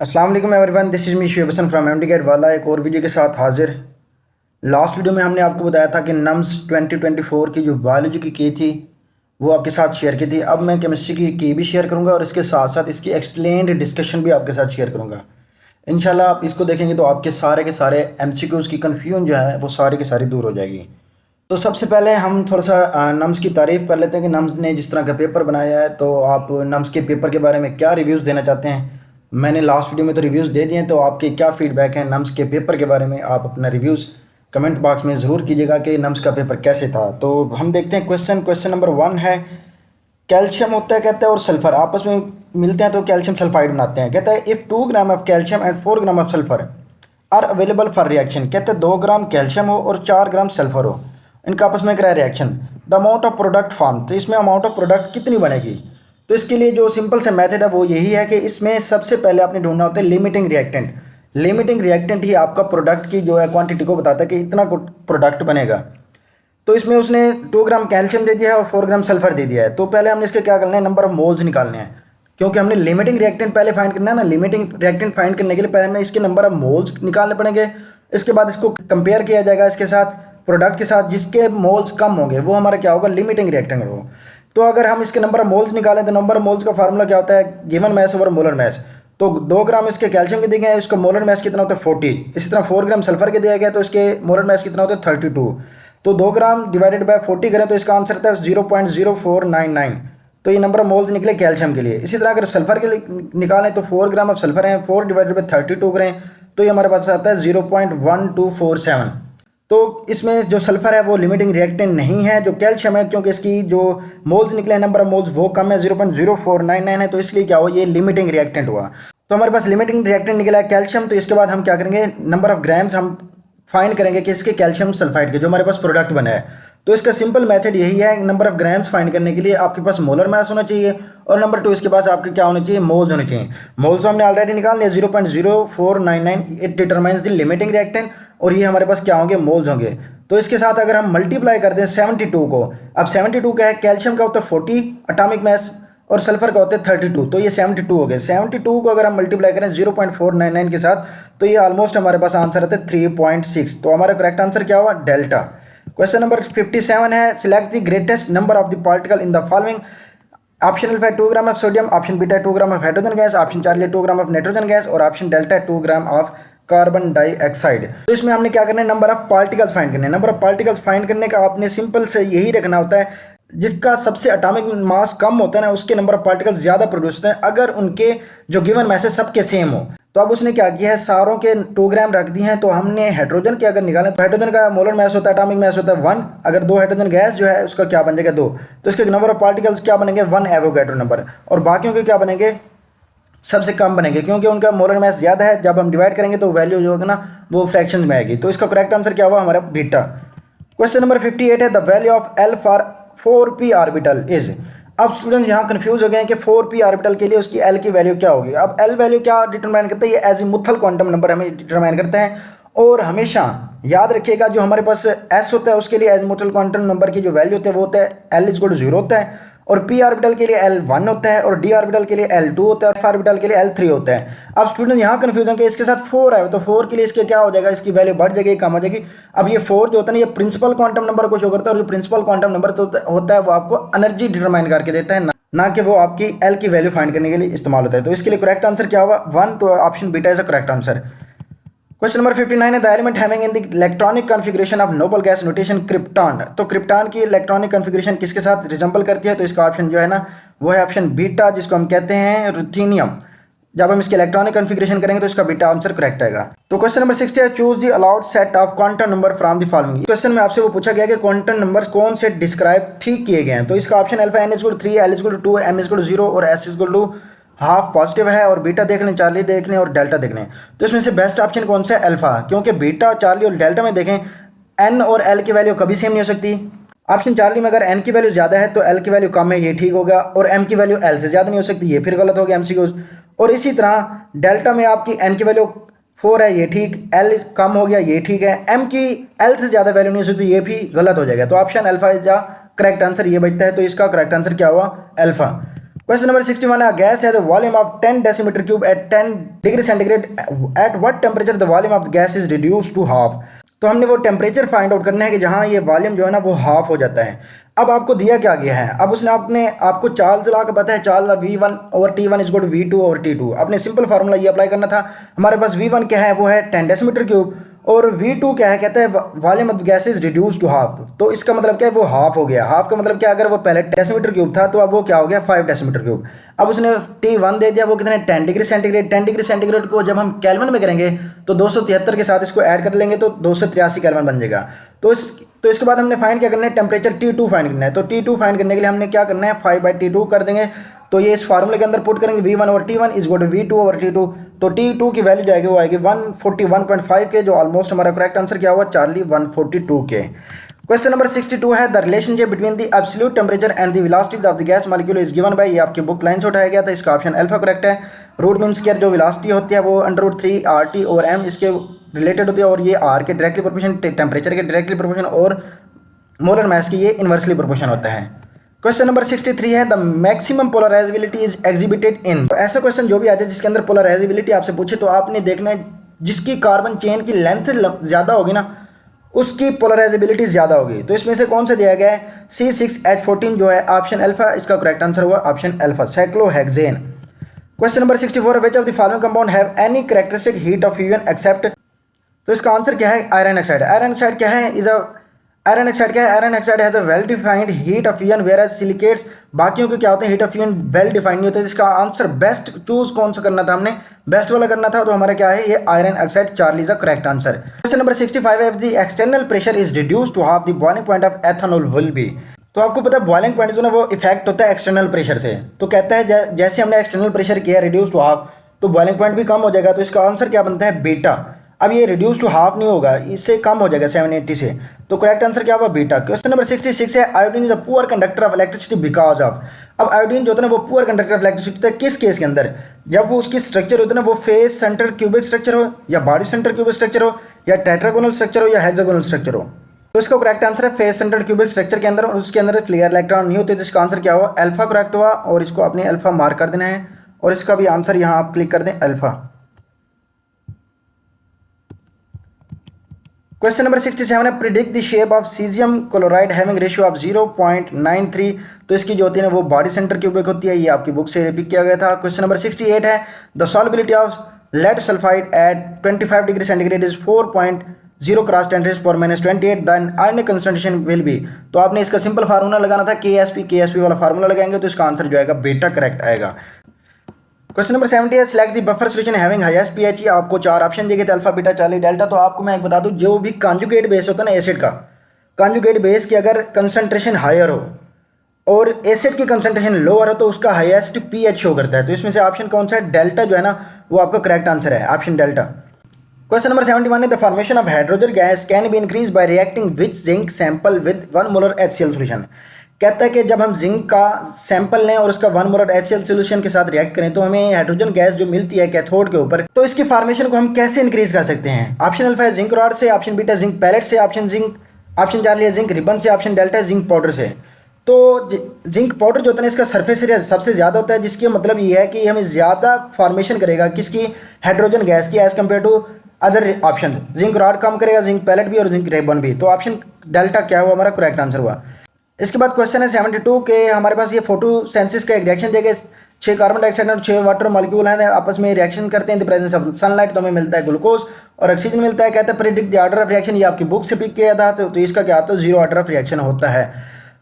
अस्सलाम वालेकुम everyone, this is me Shoaib Hasan from MD gate वाला एक और वीडियो के साथ हाजिर। लास्ट वीडियो में हमने आपको बताया था कि नम्स 2024 की जो बायोलॉजी की थी वो आपके साथ शेयर की थी। अब मैं केमिस्ट्री की भी शेयर करूंगा और इसके साथ साथ इसकी एक्सप्लेन्ड डिस्कशन भी आपके साथ शेयर करूंगा। इंशाल्लाह आप इसको देखेंगे तो आपके सारे के सारे एमसीक्यूज़ की कन्फ्यूजन जो है वो सारी की सारी दूर हो जाएगी। तो सबसे पहले हम थोड़ा सा नम्स की तारीफ़ कर लेते हैं कि नम्स ने जिस तरह का पेपर बनाया है। तो आप नम्स के पेपर के बारे में क्या रिव्यूज़ देना चाहते हैं? मैंने लास्ट वीडियो में तो रिव्यूज़ दे दिए हैं, तो आपके क्या फ़ीडबैक हैं नम्स के पेपर के बारे में? आप अपना रिव्यूज़ कमेंट बॉक्स में ज़रूर कीजिएगा कि नम्स का पेपर कैसे था। तो हम देखते हैं क्वेश्चन नंबर 1 है, कैल्शियम होता है कहता है और सल्फ़र आपस में मिलते हैं तो कैल्शियम सल्फाइड बनाते हैं। कहता है if 2 gram of calcium and 4 gram of sulphur are available for reaction. कहते हैं 2 ग्राम कैल्शियम हो और 4 ग्राम सल्फ़र हो, इनका आपस में कराए reaction, the amount of product form. तो इसमें अमाउंट ऑफ प्रोडक्ट कितनी बनेगी? तो इसके लिए जो सिंपल से मेथड है वो यही है कि इसमें सबसे पहले आपने ढूंढना होता है लिमिटिंग रिएक्टेंट। लिमिटिंग रिएक्टेंट ही आपका प्रोडक्ट की जो है क्वांटिटी को बताता है कि इतना प्रोडक्ट बनेगा। तो इसमें उसने 2 ग्राम कैल्शियम दे दिया है और 4 ग्राम सल्फर दे दिया है। तो पहले हमने इसके क्या करना है, नंबर ऑफ मोल्स निकालने हैं, क्योंकि हमने लिमिटिंग रिएक्टेंट पहले फाइंड करना है ना। लिमिटिंग रिएक्टेंट फाइंड करने के लिए पहले हमें इसके नंबर ऑफ मोल्स निकालने पड़ेंगे। इसके बाद इसको कंपेयर किया जाएगा इसके साथ प्रोडक्ट के साथ, जिसके मोल्स कम होंगे वो हमारा क्या होगा, लिमिटिंग रिएक्टेंट होगा। तो अगर हम इसके नंबर ऑफ मोल्स निकालें तो नंबर ऑफ मोल्स का फार्मूला क्या होता है, given mass over molar mass. तो 2 ग्राम इसके कैल्शियम के दिए गए हैं, इसका मोलर मैस कितना होता है 40। इसी तरह 4 ग्राम सल्फर के दिया गया तो इसके मोलर मैस कितना होता है 32। तो 2 ग्राम डिवाइडेड बाय 40 करें तो इसका आंसर आता है 0.0499। तो ये नंबर ऑफ मोल्स निकले कैल्शियम के लिए। इसी तरह अगर सल्फर के लिए निकालें तो 4 ग्राम ऑफ सल्फर है, 4 डिवाइडेड बाय 32 करें तो ये हमारे पास आता है 0.1247। तो इसमें जो सल्फर है वो लिमिटिंग रिएक्टेंट नहीं है, जो कैल्शियम है, क्योंकि इसकी जो मोल्स निकले नंबर ऑफ मोल्स वो कम है, 0.0499 है, तो इसलिए क्या हुआ, ये लिमिटिंग रिएक्टेंट हुआ। तो हमारे पास लिमिटिंग रिएक्टेंट निकला है कैल्शियम। तो इसके बाद हम क्या करेंगे, नंबर ऑफ ग्राम्स हम फाइंड करेंगे कि इसके कैल्शियम सल्फाइड के जो हमारे पास प्रोडक्ट बना है। तो इसका सिंपल मेथड यही है, नंबर ऑफ ग्राम्स फाइंड करने के लिए आपके पास मोलर मास होना चाहिए और नंबर 2 इसके पास आपके क्या होना चाहिए, मोल्स होने चाहिए। मोल्स हमने ऑलरेडी निकाल लिया 0.0499, it determines the limiting reactant, और ये हमारे पास क्या होंगे, मोल्स होंगे। तो इसके साथ अगर हम मल्टीप्लाई कर दें 72 को, अब 72 क्या है, कैल्शियम का होता है 40 एटॉमिक मास और सल्फर का होता है 32, तो ये 72 हो गए। 72 को अगर हम मल्टीप्लाई करें 0.499 के साथ तो ये ऑलमोस्ट हमारे पास आंसर आता है 3.6। तो हमारा करेक्ट आंसर क्या हुआ, डेल्टा। क्वेश्चन नंबर 57 है, select the greatest number of the particle in the following. Option alpha 2 gram of sodium, option beta 2 gram of hydrogen gas, option charlie 2 gram of nitrogen gas और option delta 2 gram of carbon dioxide. तो इसमें हमने क्या करना है, number of particles find करने हैं। Number of particles find करने का आपने सिंपल से यही रखना होता है, जिसका सबसे एटॉमिक मास कम होता है ना उसके नंबर ऑफ पार्टिकल्स ज़्यादा प्रोड्यूस होते हैं, अगर उनके जो गिवन मैसेज सबके सेम हो। तो अब उसने क्या किया है, सारों के 2 ग्राम रख दिए हैं। तो हमने हाइड्रोजन के अगर निकालें तो हाइड्रोजन का मोलर मैस होता है, एटॉमिक मैस होता है 1। अगर 2 हाइड्रोजन गैस जो है उसका क्या बन जाएगा 2, तो इसके नंबर ऑफ पार्टिकल्स क्या बनेंगे, 1 एवोगैड्रो नंबर। और बाकियों के क्या बनेंगे, सबसे कम बनेंगे, क्योंकि उनका मोलर मैस ज़्यादा है। जब हम डिवाइड करेंगे तो वैल्यू जो होगा ना वो फ्रैक्शन में आएगी। तो इसका करेक्ट आंसर क्या हुआ, हमारा बीटा। क्वेश्चन नंबर 58 है, the value of L for 4p orbital is. अब स्टूडेंट्स यहाँ कंफ्यूज हो गए हैं कि 4p ऑर्बिटल के लिए उसकी एल की वैल्यू क्या होगी। अब एल वैल्यू क्या डिटरमाइन करता है, ये एजीमुथल क्वांटम नंबर हमें डिटरमाइन करता है। और हमेशा याद रखिएगा जो हमारे पास एस होता है उसके लिए एजीमुथल क्वांटम नंबर की जो वैल्यू होती है वो होता है एल इज इक्वल टू 0 होता है, और p ऑर्बिटल के लिए L1 होता है, और d ऑर्बिटल के लिए L2 होता है, और f ऑर्बिटल के लिए L3 होता है। अब स्टूडेंट यहाँ कंफ्यूजन है कि इसके साथ 4 है, तो 4 के लिए इसके क्या हो जाएगा, इसकी वैल्यू बढ़ जाएगी, कम हो जाएगी। अब ये 4 जो होता है ना, ये प्रिंसिपल क्वांटम नंबर को शो करता है, और जो प्रिंसिपल क्वांटम नंबर तो होता है वो आपको एनर्जी डिटरमाइन करके देता है, ना कि वो आपकी L की वैल्यू फाइंड करने के लिए इस्तेमाल होता है। तो इसके लिए करेक्ट आंसर क्या हुआ, 1। तो option beta is a correct answer. Question number 59 है, the element having in the electronic configuration of noble gas notation krypton. तो क्रिप्टॉन की इलेक्ट्रॉनिक कॉन्फ़िगरेशन किसके साथ रिजेंबल करती है, तो इसका ऑप्शन जो है ना वो है ऑप्शन बीटा, जिसको हम कहते हैं रुथेनियम। जब हम इसकी इलेक्ट्रॉनिक कॉन्फ़िगरेशन करेंगे तो इसका बीटा आंसर करेक्ट आएगा। तो क्वेश्चन नंबर 60 है, choose the allowed set of quantum number from the following. Question में आपसे वो पूछा गया कि क्वांटम नंबर्स कौन से डिस्क्राइब ठीक किए गए हैं। तो इसका option alpha n is equal to 3, l is equal to 2, m is equal to 0 और s is equal to half positive है, और बीटा देख लें, चार्ली देख लें और डेल्टा देख लें। तो इसमें से बेस्ट ऑप्शन कौन सा है, अल्फा, क्योंकि बीटा, चार्ली और डेल्टा में देखें एन और एल की वैल्यू कभी सेम नहीं हो सकती। ऑप्शन चार्ली में अगर एन की वैल्यू ज़्यादा है तो एल की वैल्यू कम है, ये ठीक होगा, और एम की वैल्यू एल से ज़्यादा नहीं हो सकती, ये फिर गलत हो गया एमसीक्यूज। और इसी तरह डेल्टा में आपकी एन की वैल्यू 4 है, ये ठीक, एल कम हो गया, ये ठीक है, एम की एल से ज़्यादा वैल्यू नहीं हो सकती, ये भी गलत हो जाएगा। तो option alpha is the correct answer ये बचता है। तो इसका करेक्ट आंसर क्या हुआ, अल्फा। क्वेश्चन नंबर 61 है गैस है the volume of 10 decimetre cube at 10 degree centigrade at what temperature the volume of the gas is reduce to half. तो हमने वो टेम्परेचर फाइंड आउट करना है कि जहाँ ये वॉल्यूम जो है ना वो हाफ हो जाता है। अब आपको दिया क्या गया है, अब उसने आपको चार्ल्स लॉ का पता है, Charles V1 over T1 is equal to V2 over T2। अपने सिंपल फार्मूला ये अप्लाई करना था। हमारे पास V1 क्या है, वो है 10 डेसीमीटर क्यूब और V2 क्या है, कहते हैं volume of gas is reduce to half. तो इसका मतलब क्या है, वो हाफ हो गया। हाफ का मतलब क्या, अगर वो पहले डेसीमीटर क्यूब था तो अब वो क्या हो गया 5 डेसीमीटर क्यूब। अब उसने T1 दे दिया, वो कितने 10 डिग्री सेंटीग्रेड। 10 डिग्री सेंटीग्रेड को जब हम केल्विन में करेंगे तो 273 के साथ इसको ऐड कर लेंगे तो 283 केल्विन बन जाएगा। तो इसके बाद हमने फाइंड क्या करना है, टेम्परेचर T2 फाइंड करना है। तो T2 फाइंड करने के लिए हमने क्या करना है, 5/T2 कर देंगे। तो ये इस फार्मूले के अंदर पुट करेंगे V1 over T1 is equal to V2 over T2। तो T2 की वैल्यू जाएगी, वो आएगी 141.5 के, जो ऑलमोस्ट हमारा करेक्ट आंसर क्या हुआ, चार्ली 142 के। क्वेश्चन नंबर 62 है the relationship between the absolute temperature and the velocity of the gas molecule is given by, ये आपकी बुक लाइन से उठाया गया था। इसका ऑप्शन अल्फा करेक्ट है। रूट मीन स्क्वायर जो वेलोसिटी होती है वो √3 RT ओवर M इसके रिलेटेड होती है, और ये R के डायरेक्टली प्रोपोर्शन, टेम्परेचर के डायरेक्टली प्रोपोर्शन, और मोलर मास की ये इन्वर्सली प्रोपोर्शन होता है। क्वेश्चन नंबर 63 है the maximum polarisability is exhibited in. तो ऐसा क्वेश्चन जो भी आता है जिसके अंदर पोलराइजेबिलिटी आपसे पूछे तो आपने देखना है जिसकी कार्बन चेन की लेंथ ज़्यादा होगी ना उसकी पोलराइजेबिलिटी ज़्यादा होगी। तो इसमें से कौन सा दिया गया है, C6H14 जो है ऑप्शन अल्फा, इसका करेक्ट आंसर हुआ option alpha, cyclohexane. Question number 64 which of the following compound have any characteristic heat of fusion except. तो इसका आंसर क्या है, आयरन ऑक्साइड। आयरन ऑक्साइड क्या है, इज आयरन ऑक्साइड क्या है, iron oxide has a well defined heat of fusion whereas silicates, बाकियों के क्या होते हैं heat of fusion well defined नहीं होते। इसका आंसर बेस्ट चूज कौन सा करना था, हमने बेस्ट वाला करना था। तो हमारा क्या है, ये iron oxide, Charlie is the correct answer. Question number 65 है if the external pressure is reduce to half the boiling point of ethanol will be. तो आपको पता है बॉइलिंग पॉइंट जो ना वो इफेक्ट होता है एक्सटर्नल प्रेशर से। तो कहता है जैसे हमने एक्सटर्नल प्रेशर किया रिड्यूस टू हाफ तो बॉइलिंग पॉइंट भी कम हो जाएगा। तो इसका आंसर क्या बनता है, बीटा। अब ये रिड्यूस टू हाफ नहीं होगा, इससे कम हो जाएगा 780 से। तो करेक्ट आंसर क्या होगा, बीटा। क्वेश्चन नंबर 66 है iodine is a poor conductor of electricity because of. अब आयोडीन जो होता है ना वो पुअर कंडक्टर ऑफ इलेक्ट्रिसिटी होता है किस केस के अंदर, जब वो उसकी स्ट्रक्चर होता है ना वो फेस सेंटर क्यूबिक स्ट्रक्चर हो, या बॉडी सेंटर क्यूबिक स्ट्रक्चर हो, या टेट्रागोनल स्ट्रक्चर हो, या हेक्सागोनल स्ट्रक्चर हो। तो इसका करेक्ट आंसर है फेस सेंटर क्यूबिक स्ट्रक्चर के अंदर, उसके अंदर फ्लेयर इलेक्ट्रॉन नहीं होते। तो इसका आंसर क्या हुआ, अल्फा करेक्ट हुआ, और इसको अपने अल्फा मार्क कर देना है, और इसका भी आंसर यहाँ आप क्लिक कर दें अल्फा। क्वेश्चन नंबर 67 है predict the shape of caesium chloride having ratio of 0.93। तो इसकी जो होती है ना वो बॉडी सेंटर क्यूबिक होती है, ये आपकी बुक से पिक किया गया था। क्वेश्चन नंबर 68 है the solubility of lead sulphide at 25 degree centigrade is 4.0 cross 10⁻28 then ionic concentration will be. तो आपने इसका सिंपल फार्मूला लगाना था KSP वाला फार्मूला लगाएंगे तो इसका आंसर जो आएगा बीटा करेक्ट आएगा। क्वेश्चन नंबर 70 है select the buffer solution having highest pH। आपको 4 ऑप्शन दिए गए थे, अल्फा बीटा चार्ली डेल्टा। तो आपको मैं एक बता दूं, जो भी कॉन्जुगेट बेस होता है ना एसिड का, कॉन्जुगेट बेस की अगर कंसंट्रेशन हायर हो और एसिड की कंसंट्रेशन लोअर हो तो उसका हाईएस्ट pH शो करता है। तो इसमें से ऑप्शन कौन सा है, डेल्टा जो है ना वो आपका करेक्ट आंसर है, ऑप्शन डेल्टा। क्वेश्चन नंबर 71 है the formation of hydrogen gas can be increase by reacting with zinc sample with 1 molar HCl solution. कहता है कि जब हम जिंक का सैंपल लें और उसका 1 मोलर HCl सॉल्यूशन के साथ रिएक्ट करें तो हमें हाइड्रोजन गैस जो मिलती है कैथोड के ऊपर, तो इसकी फॉर्मेशन को हम कैसे इंक्रीज कर सकते हैं। ऑप्शन अल्फा है जिंक रॉड से, ऑप्शन बीटा जिंक पैलेट से, ऑप्शन चार्ली है जिंक रिबन से, ऑप्शन डेल्टा है जिंक पाउडर से। तो जिंक पाउडर जो होता है इसका सरफेस एरिया सबसे ज़्यादा होता है, जिसकी मतलब ये है कि हमें ज़्यादा फॉर्मेशन करेगा किसकी, हाइड्रोजन गैस की, as compare to other option. Zinc rod कम करेगा, जिंक पैलेट भी और जिंक रिबन भी। तो ऑप्शन डेल्टा क्या हुआ, हमारा करेक्ट आंसर हुआ। इसके बाद क्वेश्चन है 72 के हमारे पास ये फोटोसेंसिस का एक रिएक्शन देगा, 6 कार्बन डाइऑक्साइड और 6 वाटर मॉलिक्यूल हैं आपस में रिएक्शन करते हैं in the presence of sunlight, तो हमें मिलता है ग्लूकोज और ऑक्सीजन मिलता है। कहते हैं predict the order of reaction, ये आपकी बुक से पिक किया था। तो इसका क्या आता है, 0 ऑर्डर ऑफ रिएक्शन होता है।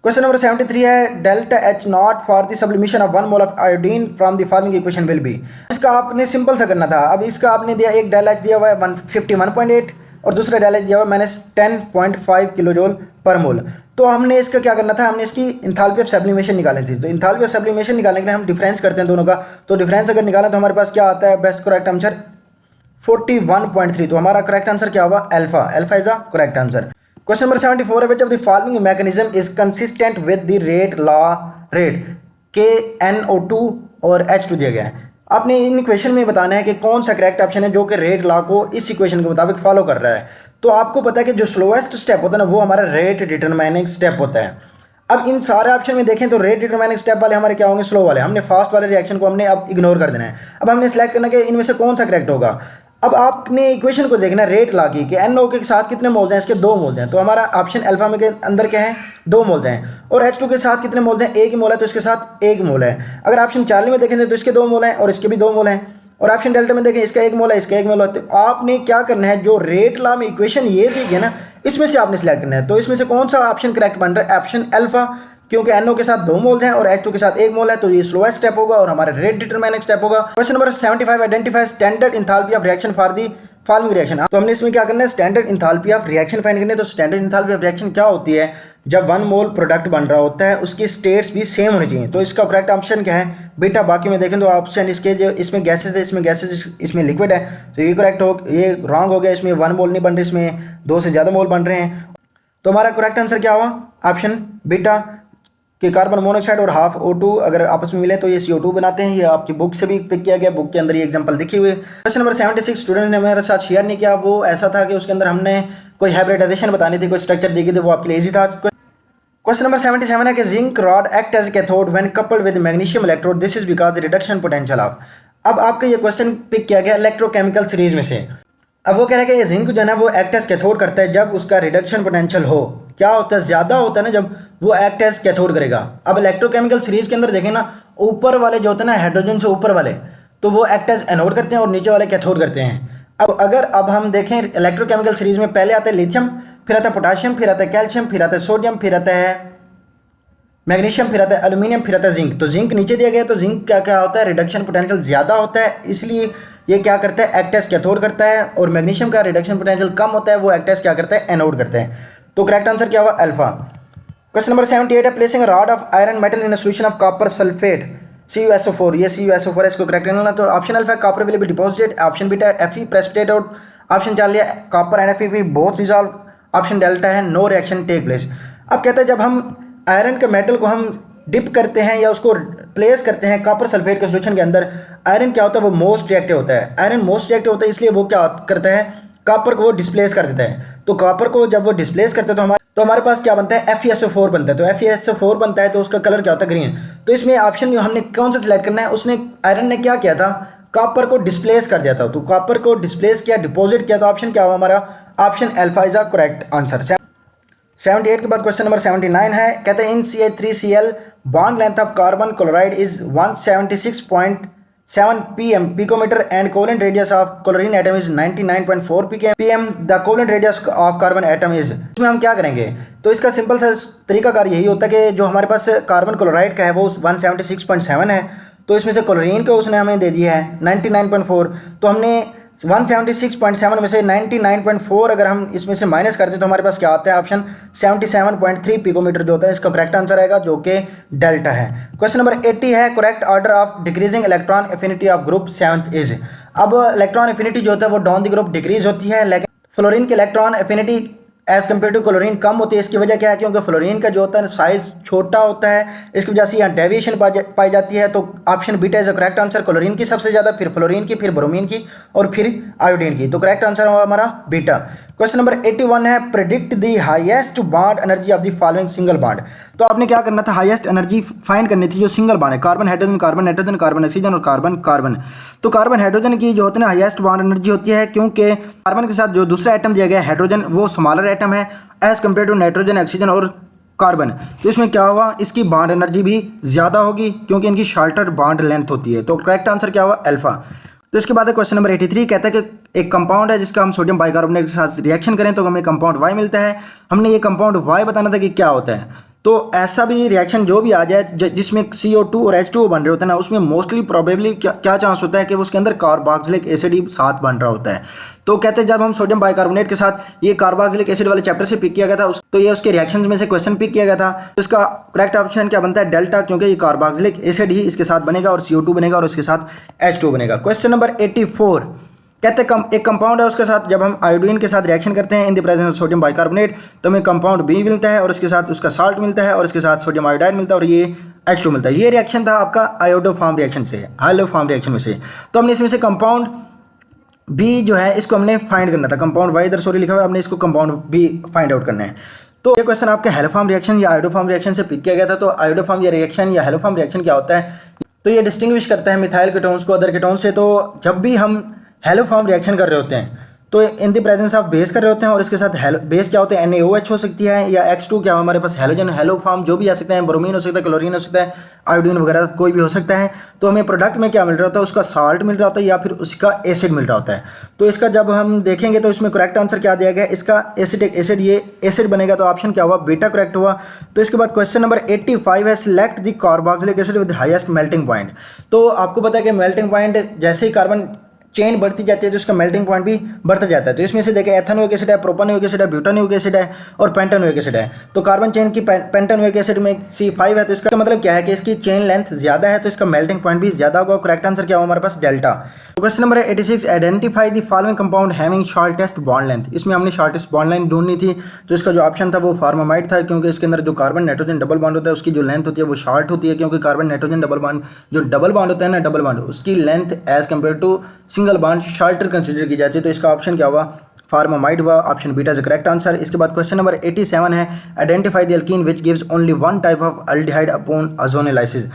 क्वेश्चन नंबर 73 है delta H not for the sublimation of 1 mole of iodine from the following equation will be. इसका आपने सिंपल सा करना था। अब इसका आपने दिया, एक डेल्टा H दिया हुआ है 151.8 और दूसरा डेल्टा H दिया हुआ है -10.5 किलो जूल पर मोल। तो हमने इसका क्या करना था, हमने इसकी इंथैल्पी ऑफ सब्लिमेशन निकालनी थी। तो इंथैल्पी ऑफ सब्लिमेशन निकालने के लिए हम डिफरेंस करते हैं दोनों का। तो डिफरेंस अगर निकालें तो हमारे पास क्या आता है, बेस्ट करेक्ट आंसर 41.3। तो हमारा करेक्ट आंसर क्या होगा, alpha. Alpha is a correct answer. Question number 74 है विच of the following mechanism is consistent with the rate law rate KNO2 और H2 दिया गया है। आपने इन इक्वेशन में बताना है कि कौन सा करेक्ट ऑप्शन है जो कि रेट लॉ को इस इक्वेशन के मुताबिक फॉलो कर रहा है। तो आपको पता है कि जो स्लोएस्ट स्टेप होता है ना वो हमारा रेट डिटरमाइनिंग स्टेप होता है। अब इन सारे ऑप्शन में देखें तो रेट डिटरमाइनिंग स्टेप वाले हमारे क्या होंगे, स्लो वाले। हमने फास्ट वाले रिएक्शन को हमने अब इग्नोर कर देना है। अब हमने सेलेक्ट करना है कि इनमें से कौन सा करेक्ट होगा। अब आपने इक्वेशन को देखना रेट ला के कि NO के साथ कितने मोल्स हैं, इसके 2 मोल्स हैं, तो हमारा ऑप्शन अल्फा में के अंदर क्या है, 2 मोल्स हैं। और H2 के साथ कितने मोल्स हैं, 1 मोल है, तो इसके साथ 1 मोल है। अगर ऑप्शन चार्ली में देखेंगे तो इसके 2 मोल हैं और इसके भी 2 मोल हैं। और ऑप्शन डेल्टा में देखें इसका 1 मोल है, इसका 1 मोल है। तो आपने क्या करना है, जो रेट ला में इक्वेशन ये दी गई ना, इसमें से आपने सेलेक्ट करना है। तो इसमें से कौन सा ऑप्शन करेक्ट बन रहा है, ऑप्शन अल्फा, क्योंकि NO के साथ 2 मोल्स हैं और H2 के साथ 1 मोल है, तो ये स्लोएस्ट स्टेप होगा और हमारा रेट डिटरमाइनिंग स्टेप होगा। Question number 75, identify standard enthalpy of reaction for the following reaction. तो हमने इसमें क्या करना है, standard enthalpy of reaction find करनी है। तो स्टैंडर्ड एंथैल्पी ऑफ रिएक्शन क्या होती है, जब 1 मोल प्रोडक्ट बन रहा होता है उसकी स्टेट्स भी सेम होनी चाहिए। तो इसका करेक्ट ऑप्शन क्या है, बीटा। बाकी में देखें तो ऑप्शन इसके जो इसमें गैसेज है, इसमें गैसेज, इसमें लिक्विड है, तो ये करेक्ट हो, ये रॉन्ग हो गया। इसमें 1 मोल नहीं बन रहे, इसमें 2 से ज़्यादा मोल बन रहे हैं। तो हमारा करेक्ट आंसर क्या हुआ, ऑप्शन बीटा कि कार्बन मोनोऑक्साइड और हाफ O2 अगर आपस में मिले तो ये CO2 बनाते हैं। ये आपकी बुक से भी पिक किया गया, बुक के अंदर ये एग्जांपल लिखी हुई है। क्वेश्चन नंबर 76 स्टूडेंट ने मेरे साथ शेयर नहीं किया, वो ऐसा था कि उसके अंदर हमने कोई हाइब्रिडाइजेशन बतानी थी, कोई स्ट्रक्चर दी गई थी, वो आपके लिए ईजी था। क्वेश्चन नंबर 77 है कि zinc rod act as cathode when coupled with magnesium electrode, this is because reduction potential of. अब आपका ये क्वेश्चन पिक किया गया इलेक्ट्रोकेमिकल सीरीज में से। अब वो कह रहे हैं कि ये जिंक जो है ना वो एक्ट एज कैथोड करता है जब उसका रिडक्शन पोटेंशियल हो, क्या होता है, ज़्यादा होता है ना जब वो एक्ट एज कैथोड करेगा। अब इलेक्ट्रोकेमिकल सीरीज के अंदर देखें ना, ऊपर वाले जो होते हैं ना हाइड्रोजन से ऊपर वाले, तो वो एक्ट एज एनोड करते हैं और नीचे वाले कैथोड करते हैं। अब हम देखें इलेक्ट्रोकेमिकल सीरीज में पहले आता है लिथियम, फिर आता है पोटाशियम, फिर आता है कैल्शियम, फिर आता है सोडियम, फिर आता है मैग्नीशियम, फिर आता है एल्यूमिनियम, फिर आता है जिंक। तो जिंक नीचे दिया गया, तो जिंक क्या क्या होता है, रिडक्शन पोटेंशियल ज़्यादा होता है, इसलिए ये क्या करता है, एक्ट एज कैथोड करता है। और मैग्नीशियम का रिडक्शन पोटेंशियल कम होता है, वो एक्ट एज क्या करता है, एनोड करता है। तो करेक्ट आंसर क्या हुआ, अल्फा। क्वेश्चन नंबर 78 है placing rod of iron metal in solution of copper sulphate CuSO4, ये CuSO4 है, इसको करेक्ट करना। तो option alpha copper will be deposited, option beta Fe precipitate out, option चार लिया copper and Fe both resolve, option delta है no reaction take place. अब कहते हैं जब हम आयरन के मेटल को हम डिप करते हैं या उसको प्लेस करते हैं कॉपर सल्फेट के सोल्यूशन के अंदर, आयरन क्या होता है, वो मोस्ट रिएक्टिव होता है। आयरन मोस्ट रिएक्टिव होता है, इसलिए वो क्या करता है, कॉपर को वो डिस्प्लेस कर देता है। तो कॉपर को जब वो डिस्प्लेस करता है तो हमारे पास क्या बनता है, FeSO4 बनता है। तो FeSO4 बनता है तो उसका कलर क्या होता है, ग्रीन। तो इसमें ऑप्शन हमने कौन सा सिलेक्ट करना है, उसने आयरन ने क्या किया था, कॉपर को डिस्प्लेस कर दिया था। तो कॉपर को डिस्प्लेस किया, डिपॉजिट किया, तो ऑप्शन क्या हुआ हमारा, option alpha is a correct answer. 78 के बाद क्वेश्चन नंबर 79 है, कहते हैं in CH3Cl bond length of carbon chloride is 176.7 pm picometre and covalent radius of chlorine atom is 99.4 pm the covalent radius of carbon atom is. इसमें हम क्या करेंगे, तो इसका सिंपल सा तरीकाकार यही होता है कि जो हमारे पास कार्बन क्लोराइड का है वो 176.7 है, तो इसमें से क्लोरीन को उसने हमें दे दिया है 99.4, तो हमने 176.7 में से 99.4 अगर हम इसमें से माइनस करते हैं तो हमारे पास क्या आता है, ऑप्शन 77.3 पिकोमीटर जो होता है, इसका करेक्ट आंसर आएगा जो कि डेल्टा है। क्वेश्चन नंबर 80 है correct order of decreasing electron affinity of group 7 is. अब इलेक्ट्रॉन एफिनिटी जो होता है वो डाउन द ग्रुप डिक्रीज होती है, लेकिन फ्लोरीन की electron affinity as compare to chlorine कम होती है। इसकी वजह क्या है, क्योंकि फ्लोरीन का जो होता है साइज छोटा होता है, इसकी वजह से यहाँ डेविएशन पाई जाती है। तो option beta is the correct answer, chlorine की सबसे ज़्यादा, फिर फ्लोरीन की, फिर ब्रोमीन की और फिर आयोडीन की। तो करेक्ट आंसर हुआ हमारा बीटा। क्वेश्चन नंबर 81 है predict the highest bond energy of the following single bond. तो आपने क्या करना था, हाईएस्ट एनर्जी फाइंड करनी थी जो सिंगल बॉन्ड है, carbon hydrogen, carbon nitrogen, carbon oxygen और कार्बन कार्बन। तो कार्बन हाइड्रोजन की जो होती है ना हाईएस्ट बॉन्ड एनर्जी होती है, क्योंकि कार्बन के साथ जो दूसरा एटम दिया गया है हाइड्रोजन, वो स्मॉलर एटम है as compare to nitrogen, oxygen और कार्बन। तो इसमें क्या हुआ, इसकी बॉन्ड एनर्जी भी ज़्यादा होगी क्योंकि इनकी शॉर्टर बॉन्ड लेंथ होती है। तो करेक्ट आंसर क्या हुआ, अल्फा। तो इसके बाद क्वेश्चन नंबर 83 कहता है कि एक कंपाउंड है जिसका हम सोडियम बाइकार्बोनेट के साथ रिएक्शन करें तो हमें कंपाउंड Y मिलता है। हमने ये कंपाउंड Y बताना था कि क्या होता है। तो ऐसा भी रिएक्शन जो भी आ जाए जिसमें CO2 और H2O बन रहे होते हैं ना, उसमें मोस्टली प्रोबेबली क्या चांस होता है कि उसके अंदर कार्बोक्सिलिक एसिड ही साथ बन रहा होता है। तो कहते हैं जब हम सोडियम बाइकार्बोनेट के साथ ये कार्बोक्सिलिक एसिड वाले चैप्टर से पिक किया गया था, तो ये उसके रिएक्शंस में से क्वेश्चन पिक किया गया था। तो इसका करेक्ट ऑप्शन क्या बनता है, डेल्टा, क्योंकि ये कार्बोक्सिलिक एसिड ही इसके साथ बनेगा और CO2 बनेगा और उसके साथ H2O बनेगा। क्वेश्चन नंबर 84 कहते हैं एक कंपाउंड है उसके साथ जब हम आयोडीन के साथ रिएक्शन करते हैं in the presence of sodium bicarbonate तो हमें कंपाउंड B मिलता है और उसके साथ उसका साल्ट मिलता है और इसके साथ सोडियम आयोडाइड मिलता है और ये H2 मिलता है। ये रिएक्शन था आपका आयोडोफॉर्म रिएक्शन से, हाइलोफॉर्म रिएक्शन में से। तो हमने इसमें से कंपाउंड B जो है इसको हमने फाइंड करना था, कंपाउंड Y इधर सॉरी लिखा हुआ है, हमने इसको कंपाउंड B फाइंड आउट करना है। तो ये क्वेश्चन आपके हेलोफॉर्म रिएक्शन या आयोडोफॉर्म रिएक्शन से पिक किया गया था। तो आयोडोफॉर्म या रिएक्शन या हेलोफॉर्म रिएक्शन क्या होता है, तो ये डिस्टिंग्विश करता है मिथाइल कीटोन्स को अदर कीटोन्स से। तो जब भी हम हेलोफॉर्म रिएक्शन कर रहे होते हैं तो in the presence of base कर रहे होते हैं, और इसके साथ बेस क्या होते हैं, NaOH हो सकती है, या X2 क्या हो हमारे पास हेलोजन, हेलोफॉर्म जो भी आ सकते हैं, ब्रोमीन हो सकता है, क्लोरीन हो सकता है, आयोडीन वगैरह कोई भी हो सकता है। तो हमें प्रोडक्ट में क्या मिल रहा होता है, उसका साल्ट मिल रहा होता है या फिर उसका एसिड मिल रहा होता है। तो इसका जब हम देखेंगे तो इसमें करेक्ट आंसर क्या दिया गया है, इसका एसिटिक एसिड, ये एसिड बनेगा, तो ऑप्शन क्या हुआ, बीटा करेक्ट हुआ। तो इसके बाद क्वेश्चन नंबर 85 है, select the carboxylic acid with highest melting point. तो आपको पता है कि मेल्टिंग पॉइंट जैसे ही कार्बन चेन बढ़ती जाती है तो उसका मेल्टिंग पॉइंट भी बढ़ता जाता है। तो इसमें से देखें एथेनोइक एसिड है, प्रोपेनोइक एसिड है, ब्यूटानोइक एसिड है और पेंटानोइक एसिड है। तो कार्बन चेन की पेंटानोइक एसिड में C5 है, तो इसका मतलब क्या है कि इसकी चेन लेंथ ज्यादा है, तो इसका मेल्टिंग पॉइंट भी ज्यादा होगा। करेक्ट आंसर क्या होगा हमारे पास, delta. Question number 86, identify the following compound having shortest bond length. इसमें हमने शॉर्टेस्ट बॉन्ड लेंथ ढूंढनी थी, तो इसका जो ऑप्शन था वो फॉर्मामाइड था, क्योंकि इसके अंदर जो कार्बन नाइट्रोजन डबल बॉन्ड होता है उसकी जो लेंथ होती है वो शॉर्ट होती है, क्योंकि कार्बन नाइट्रोजन डबल बॉन्ड जो डबल बॉन्ड होता है ना, डबल बॉन्ड उसकी length as compare to single bond shorter consider की जाती है। तो इसका ऑप्शन क्या हुआ, फॉर्मामाइड हुआ, option beta is the correct answer. इसके बाद क्वेश्चन नंबर 87 है, identify the alkene which gives only one type of aldehyde upon ozonolysis.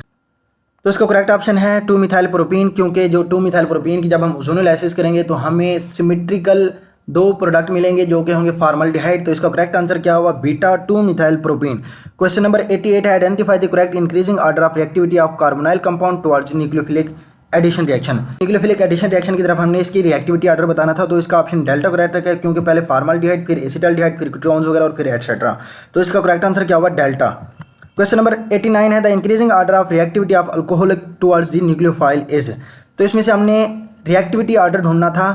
तो इसका करेक्ट ऑप्शन है 2-मिथाइल प्रोपीन, क्योंकि जो 2-मिथाइल प्रोपीन की जब हम ओजोनोलाइसिस करेंगे तो हमें सिमेट्रिकल दो प्रोडक्ट मिलेंगे जो कि होंगे फॉर्मल्डिहाइड। तो इसका करेक्ट आंसर क्या हुआ, beta two methyl propene. Question number 88 है, identify the correct increasing order of reactivity of carbonyl compound towards nucleophilic addition reaction. Nucleophilic addition reaction की तरफ हमने इसकी रिएक्टिविटी ऑर्डर बताना था, तो इसका ऑप्शन डेल्टा करेक्ट है, क्योंकि पहले फॉर्मल्डिहाइड, फिर एसिटाल्डिहाइड, फिर कीटोन्स वगैरह और फिर एटसेट्रा। तो इसका करेक्ट आंसर क्या हुआ, डेल्टा। क्वेश्चन नंबर 89 है, the increasing order of reactivity of alcoholic towards the nucleophile is. तो इसमें से हमने रिएक्टिविटी ऑर्डर ढूंढना था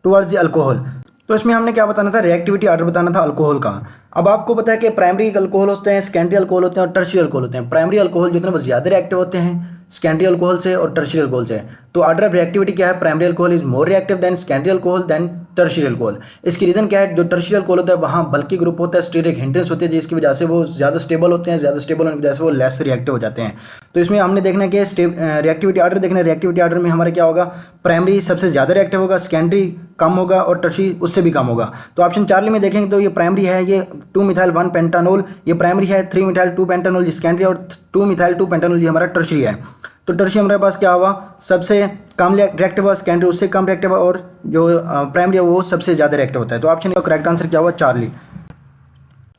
टुवर्ड्स द अल्कोहल, तो इसमें हमने क्या बताना था, रिएक्टिविटी ऑर्डर बताना था अल्कोहल का। अब आपको पता है कि प्राइमरी अल्कोहल होते हैं, सेकेंडरी अल्कोहल होते हैं और टर्शियरी अल्कोहल होते हैं। प्राइमरी अल्कोहल जितने वो ज़्यादा रिएक्टिव होते हैं सेकेंडरी अल्कोहल से और टर्शियरी अल्कोहल से। तो ऑर्डर ऑफ रिएक्टिविटी क्या है, primary alcohol is more reactive than secondary alcohol than tertiary alcohol. इसकी रीजन क्या है, जो टर्शियरी अल्कोहल होता है वहाँ बल्कि ग्रुप होता है, स्टीरिक हिंड्रेंस होती है, जिसकी वजह से वो ज़्यादा स्टेबल होते हैं, ज़्यादा स्टेबल होने की वजह से वो लेस रिएक्टिव हो जाते हैं। तो इसमें हमने देखना कि रिएक्टिविटी ऑर्डर देखना है, रिएक्टिविटी ऑर्डर में हमारा क्या होगा, प्राइमरी सबसे ज़्यादा रिएक्टिव होगा, सेकेंडरी कम होगा और टर्शियरी उससे भी कम होगा। तो ऑप्शन 4 में देखेंगे तो ये प्राइमरी है, ये 2-मिथाइल 1-पेंटानोल ये प्राइमरी है, 3-मिथाइल 2-पेंटानोल ये सेकेंडरी और 2-मिथाइल 2-पेंटानोल ये हमारा टर्शियरी है। तो टर्शियरी हमारे पास क्या हुआ, सबसे कम रिएक्टिव हुआ, सेकेंडरी उससे कम रिएक्टिव और जो प्राइमरी है वो सबसे ज़्यादा रिएक्टिव होता है। तो ऑप्शन का करेक्ट आंसर क्या हुआ, Charlie.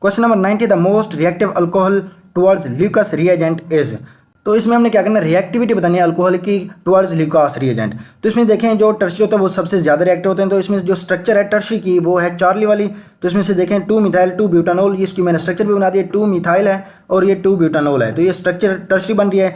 Question number 90, the most reactive alcohol towards Lucas reagent is. तो इसमें हमने क्या करना है, रिएक्टिविटी बतानी है अल्कोहल की टुवर्ड्स ल्यूकास रिएजेंट। तो इसमें देखें जो टर्शियरी होता है वो सबसे ज़्यादा रिएक्टिव होते हैं। तो इसमें जो स्ट्रक्चर है टर्शियरी की वो है चार्ली वाली। तो इसमें से देखें 2-मिथाइल 2-ब्यूटानोल, इसकी मैंने स्ट्रक्चर भी बना दी है, 2-मिथाइल है और ये 2-ब्यूटानोल है। तो ये स्ट्रक्चर टर्शियरी बन रही है,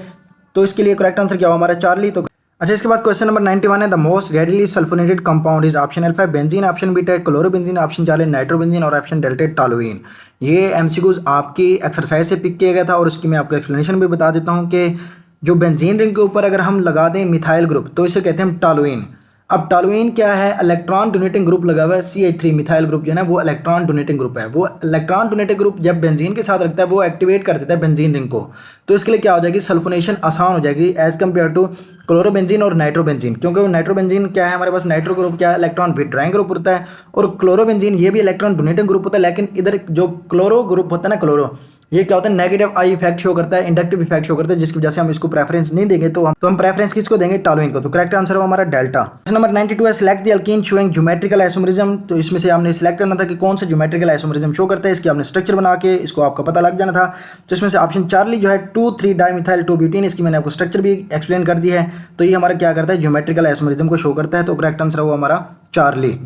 तो इसके लिए करेक्ट आंसर क्या हुआ हमारा, चार्ली। तो अच्छा, इसके बाद क्वेश्चन नंबर 91 है, the most readily sulphonated compound is option alpha benzene, option beta chlorobenzene, option 4 nitrobenzene और ऑप्शन डेल्टा टॉलुइन। ये एमसीक्यूज आपकी एक्सरसाइज से पिक किया गया था और उसकी मैं आपको एक्सप्लेनेशन भी बता देता हूँ कि जो बेंजीन रिंग के ऊपर अगर हम लगा दें मिथाइल ग्रुप तो इसे कहते हैं हम टॉलुइन। अब टॉलुइन क्या है, इलेक्ट्रॉन डोनेटिंग ग्रुप लगा हुआ है, CH3 मिथाइल ग्रुप जो है ना वो इलेक्ट्रॉन डोनेटिंग ग्रुप है। वो इलेक्ट्रॉन डोनेटिंग ग्रुप जब बेंजीन के साथ रखता है वो एक्टिवेट कर देता है बेंजीन रिंग को। तो इसके लिए क्या हो जाएगी, सल्फोनेशन आसान हो जाएगी एज कम्पेयर टू क्लोरोबेंजीन और नाइट्रोबेंजीन, क्योंकि वो नाइट्रोबेंजीन क्या है हमारे पास, नाइट्रो ग्रुप क्या है, इलेक्ट्रॉन विड्रॉइंग ग्रुप होता है, और क्लोरोबेंजीन ये भी इलेक्ट्रॉन डोनेटिंग ग्रुप होता है। लेकिन इधर जो क्लोरो ग्रुप होता है ना, क्लोरो ये क्या होता है, नेगेटिव आई इफेक्ट शो करता है, इंडक्टिव इफेक्ट शो करता है, जिसकी वजह से हम इसको प्रेफरेंस नहीं देंगे। तो हम प्रेफरेंस किसको देंगे, टॉलुइन को। तो करेक्ट आंसर हुआ हमारा डेल्टा। क्वेश्चन नंबर 92 है, select the alkene showing geometrical isomerism. तो इसमें से हमने सिलेक्ट करना था कि कौन सा ज्योमेट्रिकल आइसोमरिज्म शो करता है, इसकी हमने स्ट्रक्चर बना के इसको आपका पता लग जाना था। तो इसमें से ऑप्शन चार्ली जो है 2,3-डाइमिथाइल 2-ब्यूटीन, इसकी मैंने आपको स्ट्रक्चर भी एक्सप्लेन कर दी है। तो ये हमारा क्या करता है, ज्योमेट्रिकल आइसोमरिज्म को शो करता है। तो करेक्ट आंसर हुआ हमारा चार्ली।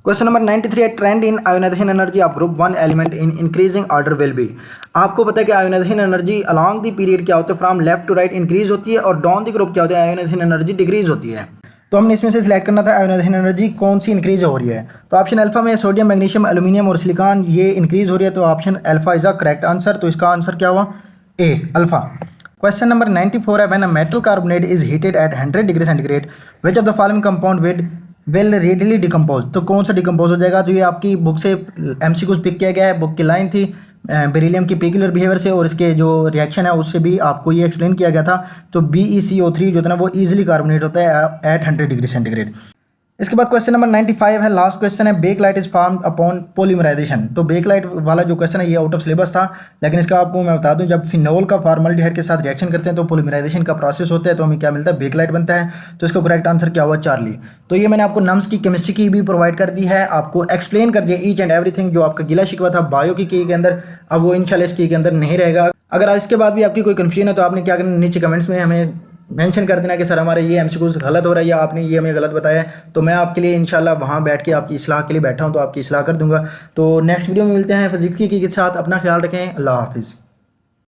क्वेश्चन नंबर 93 है, trend in ionisation energy of group 1 element in increasing order will be. आपको पता है कि ionisation energy along the period क्या होता है, from left to right increase होती है, और डाउन द ग्रुप क्या होता है, आयोनाइजेशन एनर्जी डिक्रीज होती है। तो हमने इसमें से सिलेक्ट करना था आयोनाइजेशन एनर्जी कौन सी इंक्रीज हो रही है। तो ऑप्शन अल्फा में सोडियम, मैग्नीशियम, एल्यूमिनियम और सिलिकॉन ये इंक्रीज हो रही है। तो option alpha is a correct answer. तो इसका आंसर क्या हुआ, ए अल्फा। क्वेश्चन नंबर 94 है, when a metal carbonate is heated at 100 degree centigrade which of the following compound will readily decompose. तो कौन सा डिकम्पोज हो जाएगा। तो ये आपकी बुक से एमसीक्यूज पिक किया गया है, बुक की लाइन थी बेरिलियम की पेक्युलर बिहेवियर से, और इसके जो रिएक्शन है उससे भी आपको ये एक्सप्लेन किया गया था। तो BeCO3 जो था ना वो ईजिली कार्बोनेट होता है एट 100 डिग्री सेंटीग्रेड। इसके बाद क्वेश्चन नंबर 95 है, लास्ट क्वेश्चन है, bakelite is form upon polymerisation. तो बेक लाइट वाला जो क्वेश्चन है ये आउट ऑफ सिलेबस था, लेकिन इसका आपको मैं बता दूं, जब फिनोल का फॉर्मल्डिहाइड के साथ रिएक्शन करते हैं तो पॉलीमराइजेशन का प्रोसेस होता है, तो हमें क्या मिलता है, बेक लाइट बनता है। तो इसका करेक्ट आंसर क्या हुआ, चार्ली। तो ये मैंने आपको नम्स की केमिस्ट्री की भी प्रोवाइड कर दी है, आपको एक्सप्लेन कर दिया ईच एंड एवरीथिंग। जो आपका गिला शिकवा था बायो की के अंदर, अब वो इंशाल्लाह इस की के अंदर नहीं रहेगा। अगर इसके बाद भी आपकी कोई कन्फ्यूजन है तो आपने क्या करना, नीचे कमेंट्स में हमें मेंशन कर देना कि सर हमारे ये एमसीक्यूज गलत हो रहा है या आपने ये हमें गलत बताया है, तो मैं आपके लिए इंशाल्लाह वहाँ बैठ के आपकी इस्लाह के लिए बैठा हूँ, तो आपकी इस्लाह कर दूंगा। तो नेक्स्ट वीडियो में मिलते हैं फिजिक्स की के साथ। अपना ख्याल रखें, अल्लाह हाफिज़।